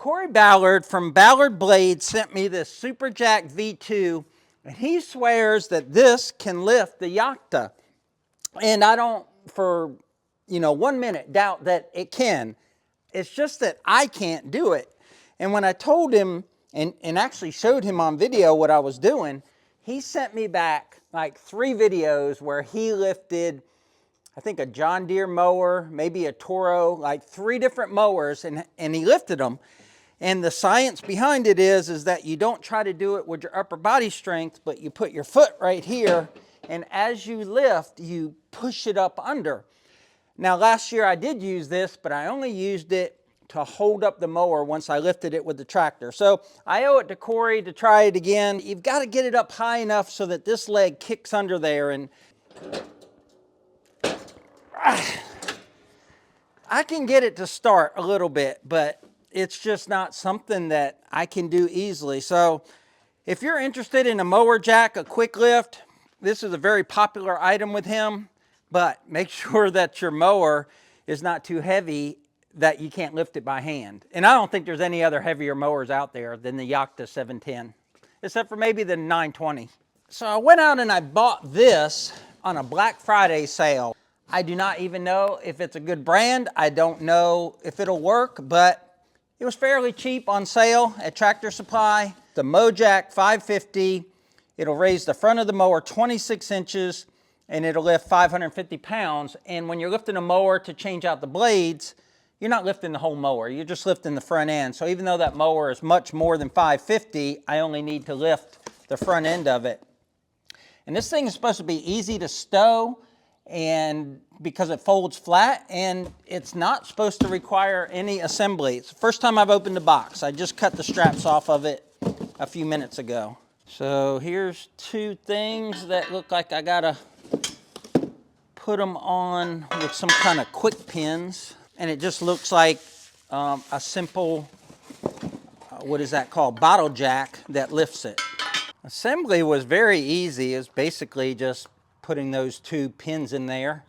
Corey Ballard from Ballard Blades sent me this Super Jack V2, and he swears that this can lift the Yakta. And I don't, for 1 minute, doubt that it can. It's just that I can't do it. And when I told him and actually showed him on video what I was doing, he sent me back like 3 videos where he lifted, I think, a John Deere mower, maybe a Toro, like 3 different mowers, and he lifted them. And the science behind it is that you don't try to do it with your upper body strength, but you put your foot right here, and as you lift, you push it up under. Now, last year I did use this, but I only used it to hold up the mower once I lifted it with the tractor. So I owe it to Corey to try it again. You've got to get it up high enough so that this leg kicks under there, and I can get it to start a little bit, but it's just not something that I can do easily. So if you're interested in a mower jack, a quick lift, this is a very popular item with him, but make sure that your mower is not too heavy that you can't lift it by hand. And I don't think there's any other heavier mowers out there than the Yakta 710, except for maybe the 920. So I went out and I bought this on a Black Friday sale. I do not even know if it's a good brand. I don't know if it'll work, but it was fairly cheap on sale at Tractor Supply. The MoJack 550, it'll raise the front of the mower 26 inches and it'll lift 550 pounds. And when you're lifting a mower to change out the blades, you're not lifting the whole mower, you're just lifting the front end. So even though that mower is much more than 550, I only need to lift the front end of it. And this thing is supposed to be easy to stow, and because it folds flat, and it's not supposed to require any assembly. It's the first time I've opened the box. I just cut the straps off of it a few minutes ago. So here's 2 things that look like I gotta put them on with some kind of quick pins. And it just looks like a simple, what is that called? Bottle jack that lifts it. Assembly was very easy. It's basically just putting those 2 pins in there.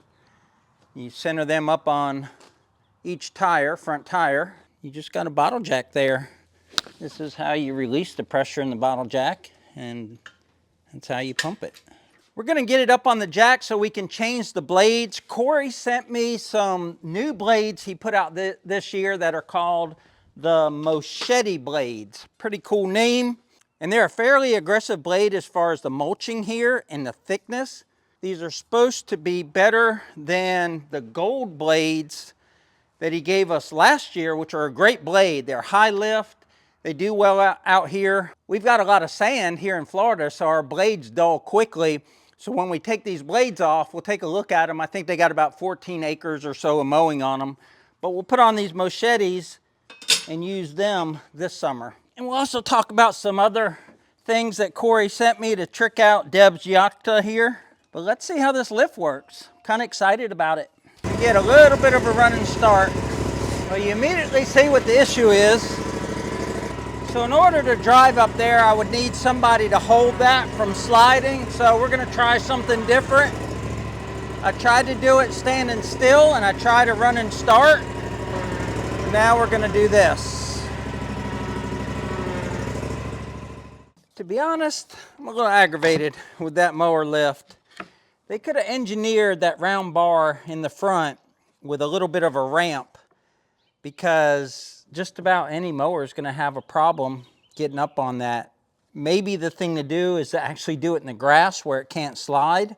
You center them up on each tire, front tire. You just got a bottle jack there. This is how you release the pressure in the bottle jack, and that's how you pump it. We're gonna get it up on the jack so we can change the blades. Corey sent me some new blades he put out this year that are called the Mower blades. Pretty cool name. And they're a fairly aggressive blade as far as the mulching here and the thickness. These are supposed to be better than the gold blades that he gave us last year, which are a great blade. They're high lift. They do well out here. We've got a lot of sand here in Florida, so our blades dull quickly. So when we take these blades off, we'll take a look at them. I think they got about 14 acres or so of mowing on them. But we'll put on these Mochettes and use them this summer. And we'll also talk about some other things that Corey sent me to trick out Deb's Yakta here. But let's see how this lift works. Kind of excited about it. You get a little bit of a running start. Well, you immediately see what the issue is. So in order to drive up there, I would need somebody to hold that from sliding. So we're gonna try something different. I tried to do it standing still, and I tried to run and start. Now we're gonna do this. To be honest, I'm a little aggravated with that mower lift. They could have engineered that round bar in the front with a little bit of a ramp, because just about any mower is going to have a problem getting up on that. Maybe the thing to do is to actually do it in the grass where it can't slide,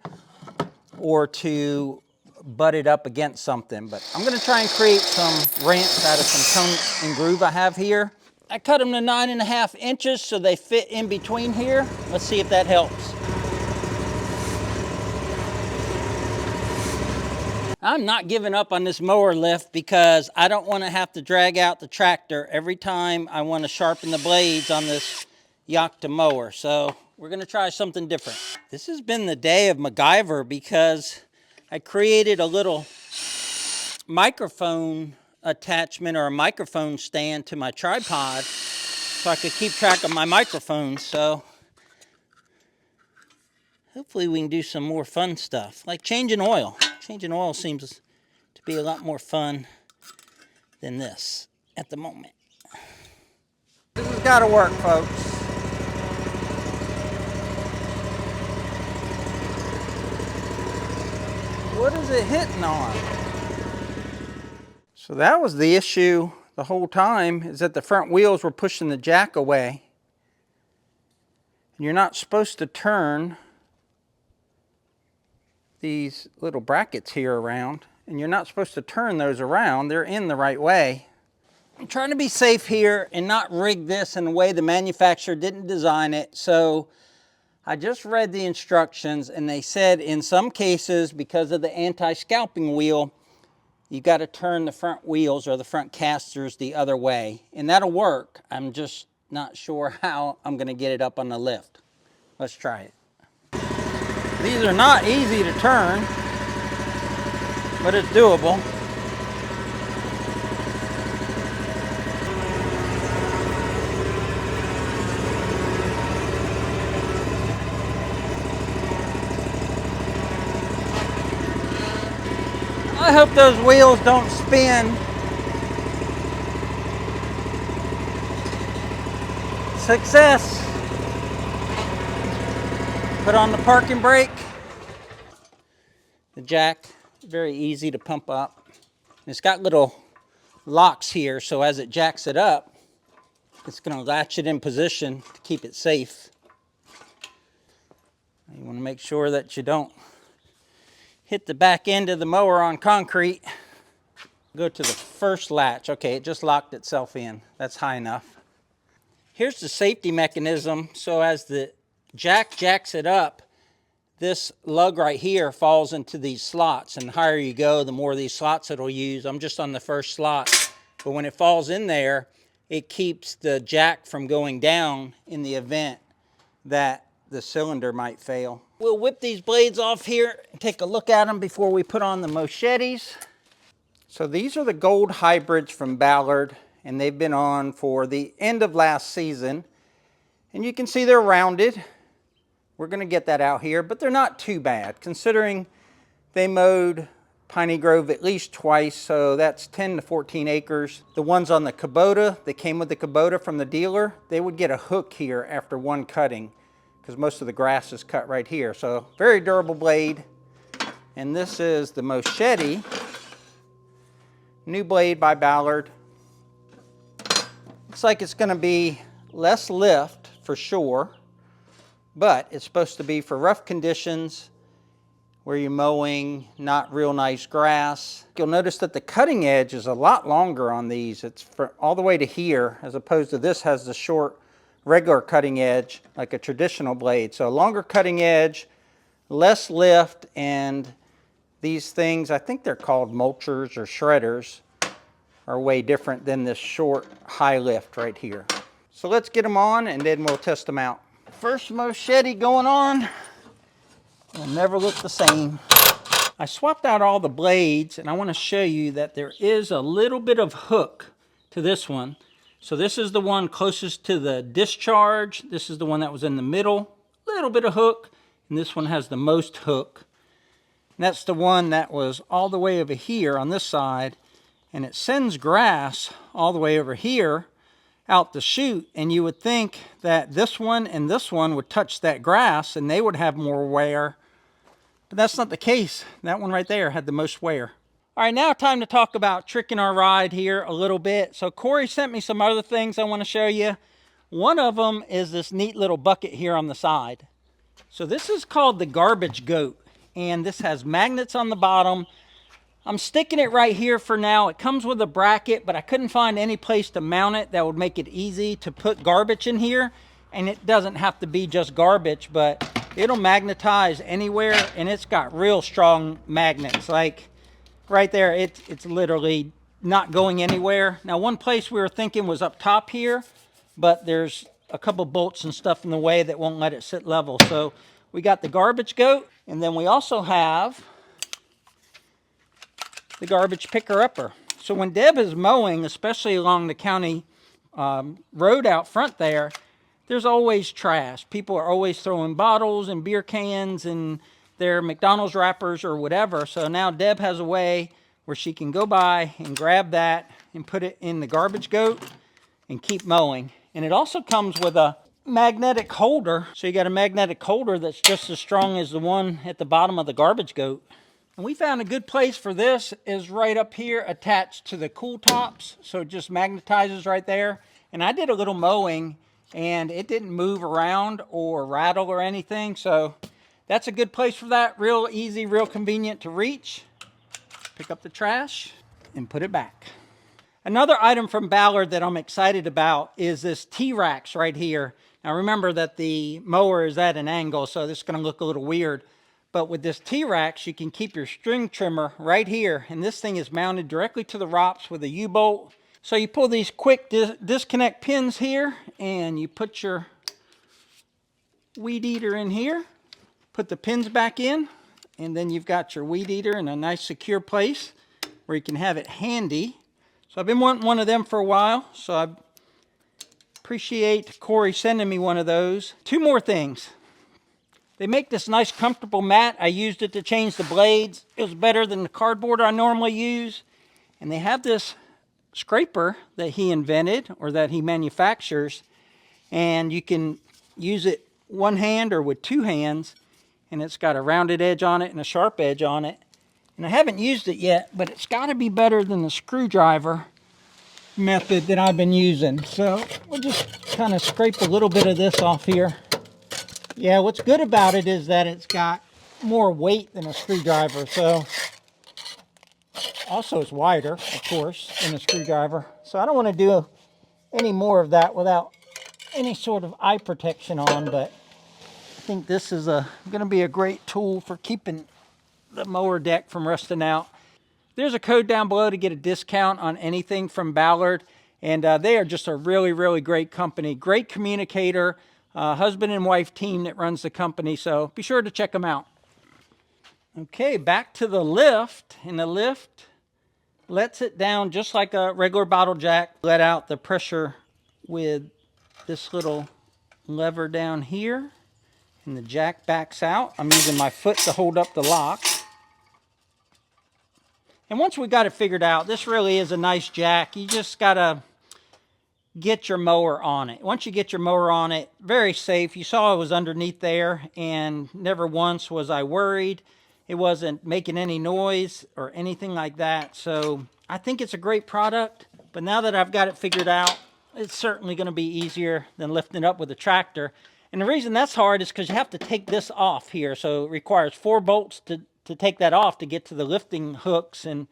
or to butt it up against something. But I'm going to try and create some ramps out of some cone and groove I have here. I cut them to 9.5 inches so they fit in between here. Let's see if that helps. I'm not giving up on this mower lift because I don't want to have to drag out the tractor every time I want to sharpen the blades on this Yakta mower. So we're going to try something different. This has been the day of MacGyver, because I created a little microphone attachment or a microphone stand to my tripod so I could keep track of my microphones. So hopefully we can do some more fun stuff, like changing oil. Changing oil seems to be a lot more fun than this at the moment. gotta work, folks. What is it hitting on? So that was the issue the whole time, is that the front wheels were pushing the jack away. And you're not supposed to turn these little brackets here around, and you're not supposed to turn those around. They're in the right way. I'm trying to be safe here and not rig this in a way the manufacturer didn't design it. So I just read the instructions, and they said in some cases, because of the anti-scalping wheel, you got to turn the front wheels or the front casters the other way, and that'll work. I'm just not sure how I'm going to get it up on the lift. Let's try it. These are not easy to turn, but it's doable. I hope those wheels don't spin. Success. Put on the parking brake. The jack, very easy to pump up. It's got little locks here, so as it jacks it up, it's going to latch it in position to keep it safe. You want to make sure that you don't hit the back end of the mower on concrete. Go to the first latch. Okay, it just locked itself in. That's high enough. Here's the safety mechanism. So as the jack jacks it up, this lug right here falls into these slots, and the higher you go, the more of these slots it'll use. I'm just on the first slot, but when it falls in there, it keeps the jack from going down in the event that the cylinder might fail. We'll whip these blades off here and take a look at them before we put on the machetes. So these are the gold hybrids from Ballard, and they've been on for the end of last season. And you can see they're rounded. We're going to get that out here, but they're not too bad considering they mowed Piney Grove at least twice, so that's 10 to 14 acres. The ones on the Kubota, they came with the Kubota from the dealer, they would get a hook here after one cutting because most of the grass is cut right here. So very durable blade. And this is the machete, new blade by Ballard. Looks like it's going to be less lift for sure, but it's supposed to be for rough conditions where you're mowing not real nice grass. You'll notice that the cutting edge is a lot longer on these. It's all the way to here, as opposed to this has the short regular cutting edge like a traditional blade. So a longer cutting edge, less lift, and these things, I think they're called mulchers or shredders, are way different than this short high lift right here. So let's get them on and then we'll test them out. First machete going on. It'll never look the same. I swapped out all the blades, and I want to show you that there is a little bit of hook to this one. So this is the one closest to the discharge. This is the one that was in the middle. Little bit of hook, and this one has the most hook. And that's the one that was all the way over here on this side, and it sends grass all the way over here out the chute, and you would think that this one and this one would touch that grass and they would have more wear, but that's not the case. That one right there had the most wear. All right, now time to talk about tricking our ride here a little bit. So Corey sent me some other things I want to show you. One of them is this neat little bucket here on the side. So this is called the garbage goat, and this has magnets on the bottom. I'm sticking it right here for now. It comes with a bracket, but I couldn't find any place to mount it that would make it easy to put garbage in here. And it doesn't have to be just garbage, but it'll magnetize anywhere, and it's got real strong magnets. Like right there, it's literally not going anywhere. Now, one place we were thinking was up top here, but there's a couple bolts and stuff in the way that won't let it sit level. So we got the garbage goat, and then we also have the garbage picker-upper. So when Deb is mowing, especially along the county road out front there, there's always trash. People are always throwing bottles and beer cans and their McDonald's wrappers or whatever. So now Deb has a way where she can go by and grab that and put it in the garbage goat and keep mowing. And it also comes with a magnetic holder. So you got a magnetic holder that's just as strong as the one at the bottom of the garbage goat. And we found a good place for this is right up here attached to the cool tops. So it just magnetizes right there. And I did a little mowing and it didn't move around or rattle or anything. So that's a good place for that. Real easy, real convenient to reach. Pick up the trash and put it back. Another item from Ballard that I'm excited about is this T-Rax right here. Now remember that the mower is at an angle, so this is going to look a little weird. But with this T-Rax, you can keep your string trimmer right here. And this thing is mounted directly to the ROPS with a U-bolt. So you pull these quick disconnect pins here, and you put your weed eater in here. Put the pins back in, and then you've got your weed eater in a nice secure place where you can have it handy. So I've been wanting one of them for a while, so I appreciate Corey sending me one of those. Two more things. They make this nice comfortable mat. I used it to change the blades. It was better than the cardboard I normally use. And they have this scraper that he invented or that he manufactures, and you can use it one hand or with two hands, and it's got a rounded edge on it and a sharp edge on it. And I haven't used it yet, but it's got to be better than the screwdriver method that I've been using. So we'll just kind of scrape a little bit of this off here. Yeah, what's good about it is that it's got more weight than a screwdriver. So also it's wider, of course, than a screwdriver. So I don't want to do any more of that without any sort of eye protection on, but I think this is going to be a great tool for keeping the mower deck from rusting out. There's a code down below to get a discount on anything from Ballard, and they are just a really, really great company. Great communicator, husband and wife team that runs the company, so be sure to check them out. Okay, back to the lift, and the lift lets it down just like a regular bottle jack. Let out the pressure with this little lever down here, and the jack backs out. I'm using my foot to hold up the lock. And once we got it figured out, this really is a nice jack. You just gotta get your mower on it. Once you get your mower on it, very safe. You saw it was underneath there, and never once was I worried. It wasn't making any noise or anything like that. So I think it's a great product, but now that I've got it figured out, it's certainly gonna be easier than lifting it up with a tractor. And the reason that's hard is because you have to take this off here. So it requires 4 bolts to take that off to get to the lifting hooks, and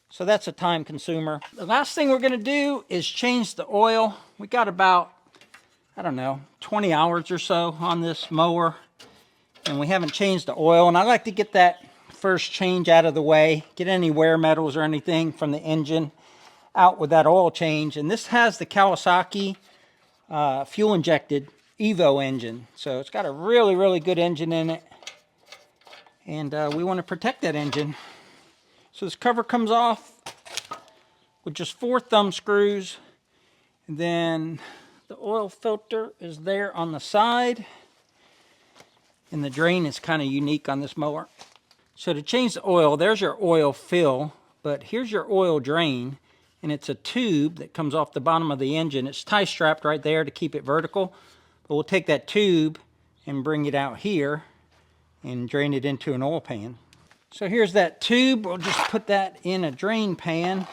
so that's a time consumer. The last thing we're going to do is change the oil. We got about, I don't know, 20 hours or so on this mower, and we haven't changed the oil, and I like to get that first change out of the way, get any wear metals or anything from the engine out with that oil change. And this has the Kawasaki fuel injected Evo engine, so it's got a really, really good engine in it. And we want to protect that engine. So this cover comes off with just 4 thumb screws. And then the oil filter is there on the side. And the drain is kind of unique on this mower. So to change the oil, there's your oil fill. But here's your oil drain. And it's a tube that comes off the bottom of the engine. It's tie strapped right there to keep it vertical. But we'll take that tube and bring it out here and drain it into an oil pan. So here's that tube. We'll just put that in a drain pan.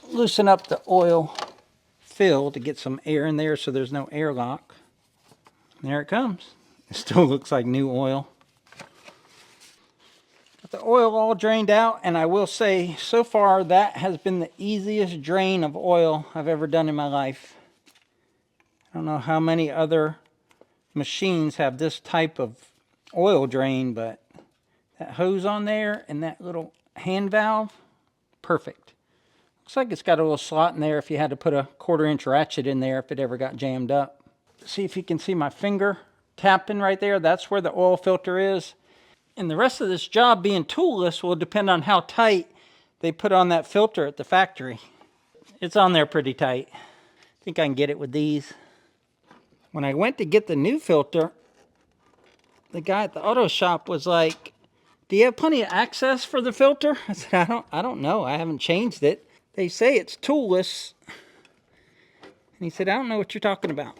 Loosen up the oil fill to get some air in there so there's no airlock. There it comes. It still looks like new oil. Got the oil all drained out, and I will say so far that has been the easiest drain of oil I've ever done in my life. I don't know how many other machines have this type of oil drain, but that hose on there and that little hand valve, perfect. Looks like it's got a little slot in there if you had to put a 1/4-inch ratchet in there if it ever got jammed up. See if you can see my finger tapping right there. That's where the oil filter is. And the rest of this job being toolless will depend on how tight they put on that filter at the factory. It's on there pretty tight. I think I can get it with these. When I went to get the new filter, the guy at the auto shop was like, "Do you have plenty of access for the filter?" I said, I don't know. I haven't changed it. They say it's toolless. And And he said, I don't know what you're talking about.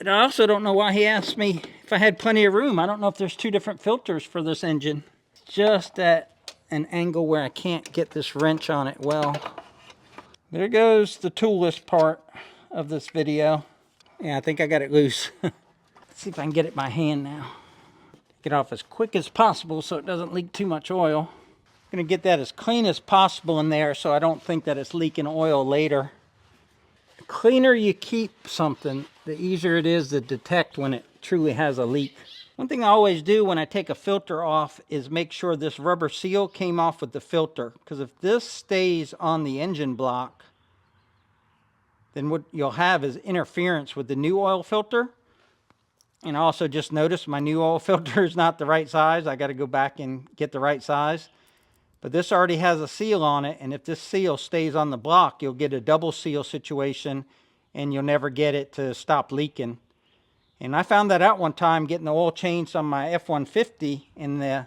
And I also don't know why he asked me if I had plenty of room. I don't know if there's two different filters for this engine. Just at an angle where I can't get this wrench on it well. There goes the toolless part of this video. Yeah, I think I got it loose. Let's see if I can get it by hand now. Get off as quick as possible so it doesn't leak too much oil. I'm gonna get that as clean as possible in there so I don't think that it's leaking oil later. The cleaner you keep something, the easier it is to detect when it truly has a leak. One thing I always do when I take a filter off is make sure this rubber seal came off with the filter. Because if this stays on the engine block, then what you'll have is interference with the new oil filter. And I also just noticed my new oil filter is not the right size. I got to go back and get the right size. But this already has a seal on it, and if this seal stays on the block, you'll get a double seal situation and you'll never get it to stop leaking. And I found that out one time getting the oil changed on my F-150, and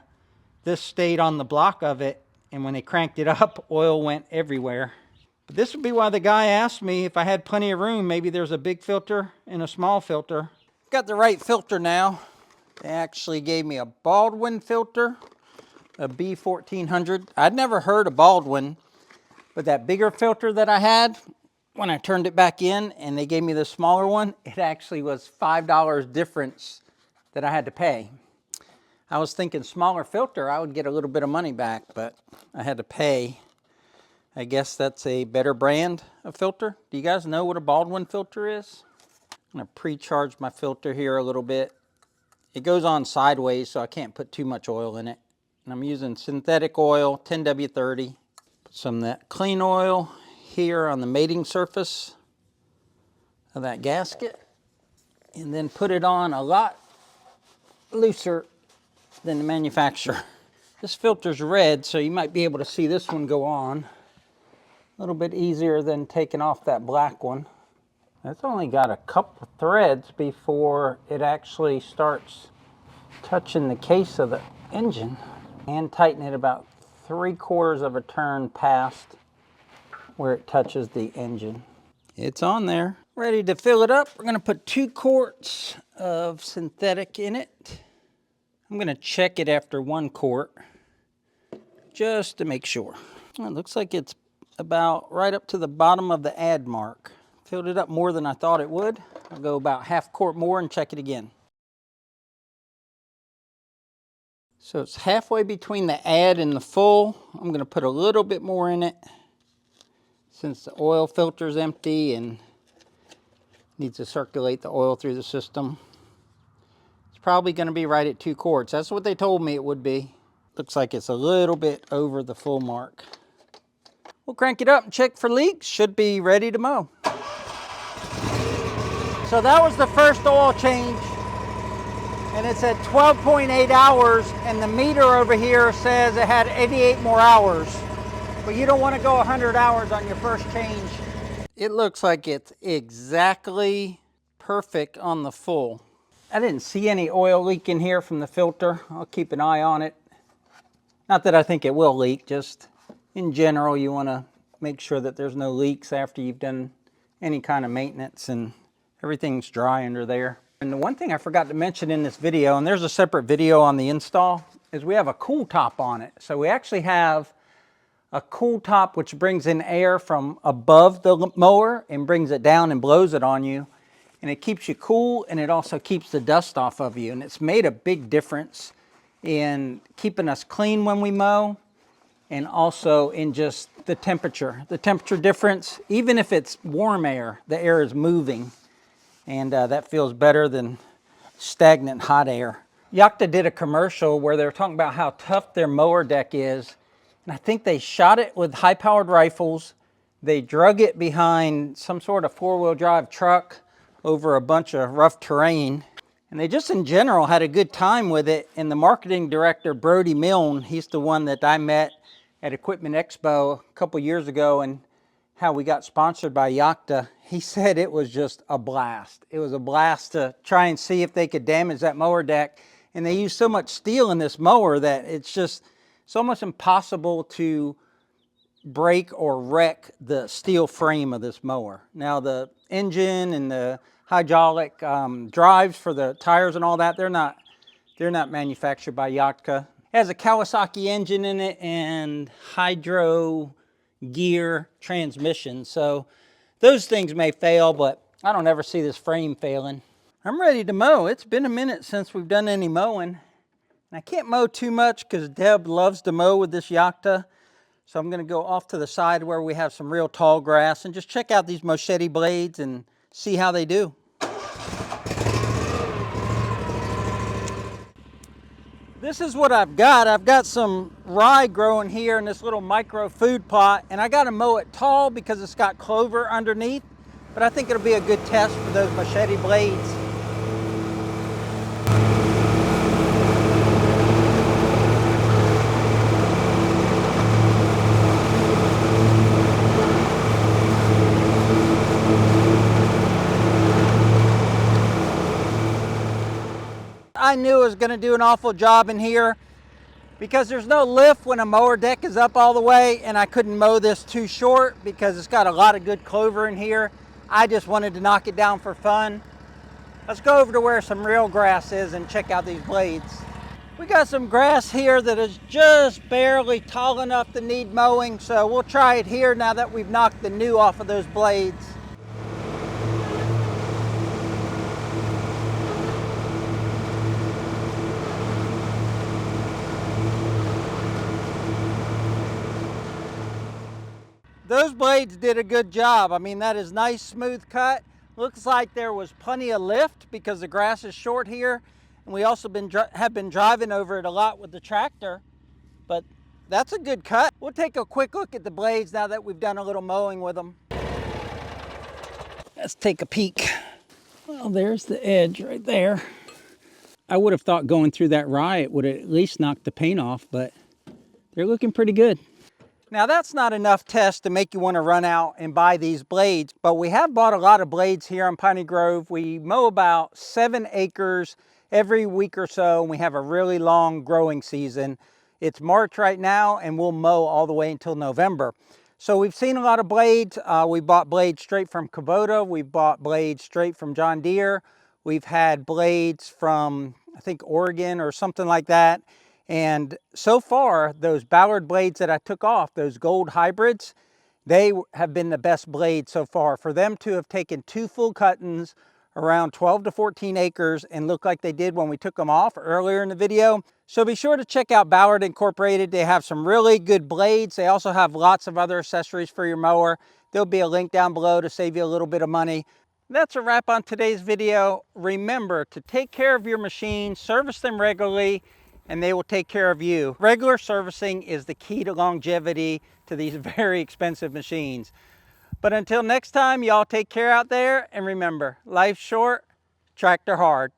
this stayed on the block of it, and when they cranked it up, oil went everywhere. But this would be why the guy asked me if I had plenty of room. Maybe there's a big filter and a small filter. Got the right filter now. They actually gave me a Baldwin filter, a B1400. I'd never heard of Baldwin, but that bigger filter that I had, when I turned it back in and they gave me the smaller one, it actually was $5 difference that I had to pay. I was thinking smaller filter, I would get a little bit of money back, but I had to pay. I guess that's a better brand of filter. Do you guys know what a Baldwin filter is? I'm gonna pre-charge my filter here a little bit. It goes on sideways, so I can't put too much oil in it. And I'm using synthetic oil, 10W30. Put some of that clean oil here on the mating surface of that gasket, and then put it on a lot looser than the manufacturer. This filter's red, so you might be able to see this one go on a little bit easier than taking off that black one. It's only got a couple threads before it actually starts touching the case of the engine. And tighten it about 3/4 of a turn past where it touches the engine. It's on there. Ready to fill it up. We're gonna put 2 quarts of synthetic in it. I'm gonna check it after 1 quart just to make sure. Well, it looks like it's about right up to the bottom of the add mark. Filled it up more than I thought it would. I'll go about 1/2 quart more and check it again. So it's halfway between the add and the full. I'm gonna put a little bit more in it since the oil filter is empty and needs to circulate the oil through the system. It's probably gonna be right at 2 quarts. That's what they told me it would be. Looks like it's a little bit over the full mark. We'll crank it up and check for leaks. Should be ready to mow. So that was the first oil change. And it's at 12.8 hours, and the meter over here says it had 88 more hours. But you don't want to go 100 hours on your first change. It looks like it's exactly perfect on the full. I didn't see any oil leak in here from the filter. I'll keep an eye on it. Not that I think it will leak, just in general you want to make sure that there's no leaks after you've done any kind of maintenance and everything's dry under there. And the one thing I forgot to mention in this video, and there's a separate video on the install, is we have a cool top on it. So we actually have a cool top which brings in air from above the mower and brings it down and blows it on you. And it keeps you cool, and it also keeps the dust off of you. And it's made a big difference in keeping us clean when we mow, and also in just the temperature. The temperature difference, even if it's warm air, the air is moving. And that feels better than stagnant hot air. Yakta did a commercial where they were talking about how tough their mower deck is. And I think they shot it with high-powered rifles. They drug it behind some sort of 4-wheel drive truck over a bunch of rough terrain. And they just in general had a good time with it. And the marketing director, Brody Milne, he's the one that I met at Equipment Expo a couple years ago, and how we got sponsored by Yakta. He said it was just a blast. It was a blast to try and see if they could damage that mower deck. And they use so much steel in this mower that it's almost impossible to break or wreck the steel frame of this mower. Now the engine and the hydraulic drives for the tires and all that, they're not manufactured by Yakta. It has a Kawasaki engine in it and hydro gear transmission. So those things may fail, but I don't ever see this frame failing. I'm ready to mow. It's been a minute since we've done any mowing. And I can't mow too much because Deb loves to mow with this Yakta. So I'm going to go off to the side where we have some real tall grass and just check out these machete blades and see how they do. This is what I've got. I've got some rye growing here in this little micro food plot, and I got to mow it tall because it's got clover underneath, but I think it'll be a good test for those machete blades. I knew I was going to do an awful job in here because there's no lift when a mower deck is up all the way, and I couldn't mow this too short because it's got a lot of good clover in here. I just wanted to knock it down for fun. Let's go over to where some real grass is and check out these blades. We got some grass here that is just barely tall enough to need mowing, so we'll try it here now that we've knocked the new off of those blades. Those blades did a good job. I mean, that is nice, smooth cut. Looks like there was plenty of lift because the grass is short here. And we also have been driving over it a lot with the tractor. But that's a good cut. We'll take a quick look at the blades now that we've done a little mowing with them. Let's take a peek. Well, there's the edge right there. I would have thought going through that rye, it would have at least knocked the paint off, but they're looking pretty good. Now that's not enough test to make you want to run out and buy these blades, but we have bought a lot of blades here on Piney Grove. We mow about 7 acres every week or so, and we have a really long growing season. It's March right now, and we'll mow all the way until November. So we've seen a lot of blades. We bought blades straight from Kubota. We've bought blades straight from John Deere. We've had blades from, I think, Oregon or something like that. And so far, those Ballard blades that I took off, those gold hybrids, they have been the best blades so far. For them to have taken 2 full cuttings around 12 to 14 acres and look like they did when we took them off earlier in the video. So be sure to check out Ballard Incorporated. They have some really good blades. They also have lots of other accessories for your mower. There'll be a link down below to save you a little bit of money. That's a wrap on today's video. Remember to take care of your machines, service them regularly, and they will take care of you. Regular servicing is the key to longevity to these very expensive machines. But until next time, y'all take care out there, and remember, life's short, tractor hard.